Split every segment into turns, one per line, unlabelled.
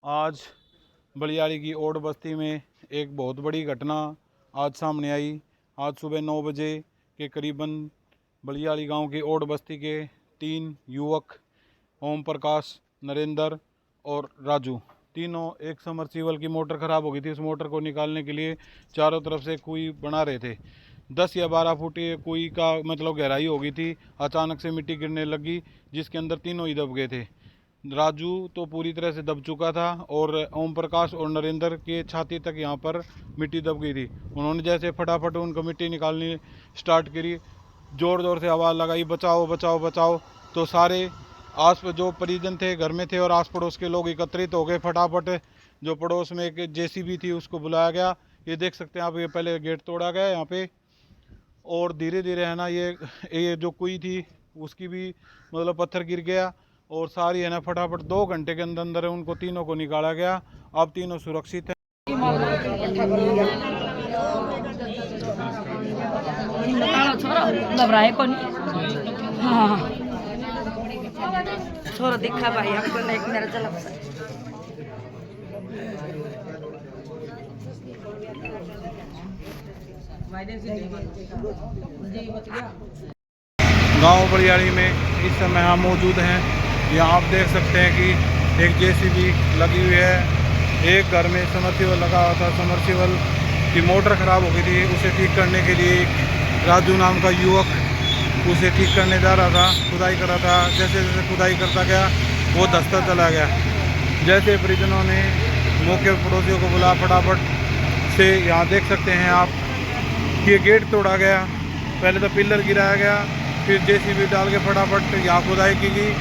आज बलियाड़ी की ओड बस्ती में एक बहुत बड़ी घटना आज सामने आई। आज सुबह 9 बजे के करीबन बलियाड़ी गांव की ओड बस्ती के 3 युवक ओम प्रकाश, नरेंद्र और राजू, तीनों एक समरसीबल की मोटर ख़राब हो गई थी। उस मोटर को निकालने के लिए चारों तरफ से कुई बना रहे थे। 10 या 12 फुट कुई का मतलब गहराई हो गई थी। अचानक से मिट्टी गिरने लगी जिसके अंदर तीनों ही दब गए थे। राजू तो पूरी तरह से दब चुका था और ओम प्रकाश और नरेंद्र के छाती तक यहाँ पर मिट्टी दब गई थी। उन्होंने जैसे फटाफट उनको मिट्टी निकालनी स्टार्ट करी, ज़ोर ज़ोर से आवाज़ लगाई, बचाओ बचाओ बचाओ। तो सारे आस जो परिजन थे घर में थे और आस पड़ोस के लोग एकत्रित हो गए। फटाफट जो पड़ोस में एक जेसीबी थी उसको बुलाया गया। ये देख सकते हैं आप, ये पहले गेट तोड़ा गया यहाँ पे और धीरे धीरे है ना ये जो कुई थी उसकी भी मतलब पत्थर गिर गया और सारी है ना फटाफट 2 घंटे के अंदर अंदर उनको तीनों को निकाला गया। अब तीनों सुरक्षित हैं।
घबराए को नहीं। हाँ छोरा दिखा भाई हमको नहीं, मेरा चला
गांव बलियाड़ी में इस समय हम मौजूद हैं। यहाँ आप देख सकते हैं कि एक जेसीबी लगी हुई है। एक घर में समरसीबल लगा हुआ था, समरसीबल की मोटर ख़राब हो गई थी। उसे ठीक करने के लिए राजू नाम का युवक उसे ठीक करने जा रहा था, खुदाई कर रहा था। जैसे जैसे खुदाई करता गया वो धंसता चला गया। जैसे परिजनों ने मौके पड़ोसियों को बुला फटाफट से, यहाँ देख सकते हैं आप कि ये गेट तोड़ा गया। पहले तो पिलर गिराया गया, फिर जेसीबी डाल के फटाफट यहाँ खुदाई की गई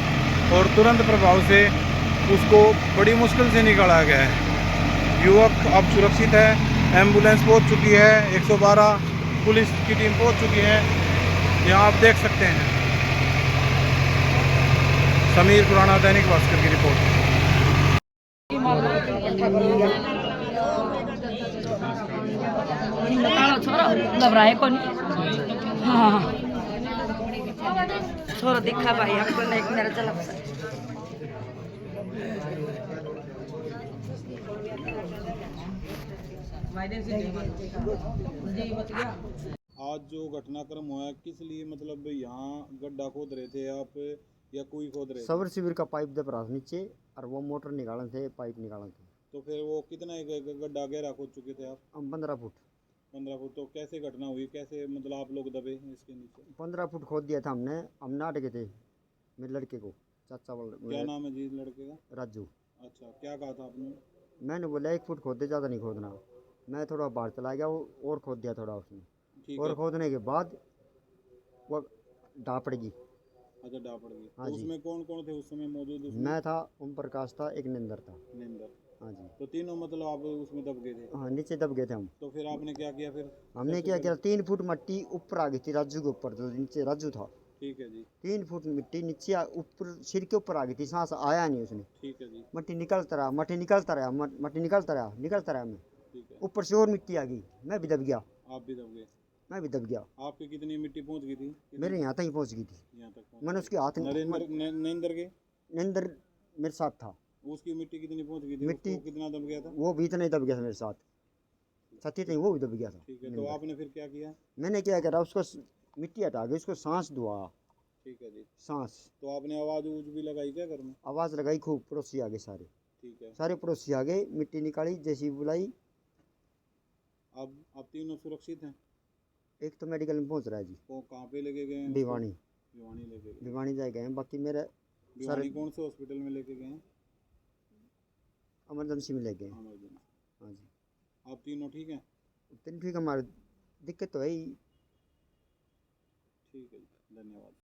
और तुरंत प्रभाव से उसको बड़ी मुश्किल से निकाला गया है। युवक अब सुरक्षित है। एम्बुलेंस पहुँच चुकी है, 112 पुलिस की टीम पहुँच चुकी है। यहाँ आप देख सकते हैं। समीर खुराना, दैनिक भास्कर की रिपोर्ट।
घबराए को नहीं। हाँ छोरा दिखा भाई हमको नहीं, मेरा चला
आज जो घटनाक्रम हुआ है किस लिए, मतलब यहाँ गड्ढा खोद रहे थे आप या कोई खोद रहे थे?
सबर शिविर का पाइप दब रहा नीचे और वो मोटर निकालने थे, पाइप निकालने थे।
तो फिर वो कितना गड्ढा गहरा खोद चुके थे आप?
हम 15 फुट
15 फुट। तो कैसे घटना हुई, कैसे मतलब आप लोग दबे इसके नीचे?
15 फुट खोद दिया था हमने। हम नाट गए थे मेरे लड़के को, चाचा
क्या नाम है जी लड़के का?
राजू।
अच्छा, क्या कहा था आपने?
मैंने बोला 1 फुट खोद दे, ज़्यादा नहीं खोदना। मैं थोड़ा बाहर चला गया, वो और खोद दिया थोड़ा उसने।
ठीक
और
है।
खोदने के बाद वो डाँ पड़ गई।
अच्छा, डा पड़ गई।
हाँ
तो
जी।
उसमें कौन कौन थे उस समय मौजूद उसमें?
मैं था, ओम प्रकाश था, एक निंदर था।
निंदर।
हाँ जी।
तो तीनों मतलब आप उसमें दब गए थे?
हाँ, नीचे दब गए थे हम।
तो फिर आपने क्या किया फिर?
हमने क्या किया, 3 फुट मिट्टी ऊपर आ गई थी राजू के ऊपर, जो नीचे राजू था।
ठीक है जी।
3 फुट मिट्टी नीचे ऊपर सिर के ऊपर आ गई थी, सांस आया नहीं उसने।
ठीक है जी।
मट्टी निकलता रहा, मट्टी निकलता रहा, मट्टी निकलता रहा, निकलता रहा। मैं
ठीक है।
ऊपर से और मिट्टी आ गई, मैं भी दब गया।
आप भी दब गए?
मैं भी दब गया।
आपकी कितनी मिट्टी पहुंच गई थी?
मेरे यहाँ तक ही पहुँच गई थी।
यहाँ तक पहुंच
मैंने
गई।
उसके हाथ
नरेंद्र के
नरेंद्र मेरे साथ था।
उसकी मिट्टी कितनी पहुंच गई थी?
मिट्टी
उसको कितना दब गया था?
वो भी इतना ही दब गया था मेरे साथ, छत्ती तक वो भी दब गया था।
ठीक है। तो आपने फिर क्या किया?
मैंने क्या करा, उसको मिट्टी हटा के उसको सांस दुआ।
ठीक है जी।
सांस।
तो आपने आवाज़ ऊज भी लगाई क्या घर में?
आवाज़ लगाई खूब, पड़ोसी आ गए सारे।
ठीक है।
सारे पड़ोसी आ गए, मिट्टी निकाली, जैसी बुलाई।
अब तीनों सुरक्षित हैं?
एक तो मेडिकल में पहुंच रहा है जी।
वो कहाँ पे लेके गए हैं?
भिवानी।
भिवानी लेके गए।
भिवानी जाए गए हैं, बाकी मेरे
भिवानी कौन से हॉस्पिटल में लेके गए हैं?
इमरजेंसी में ले गए।
इमरजेंसी।
हाँ जी।
आप तीनों ठीक हैं?
ठीक, हमारी दिक्कत तो है ही।
ठीक है जी, धन्यवाद।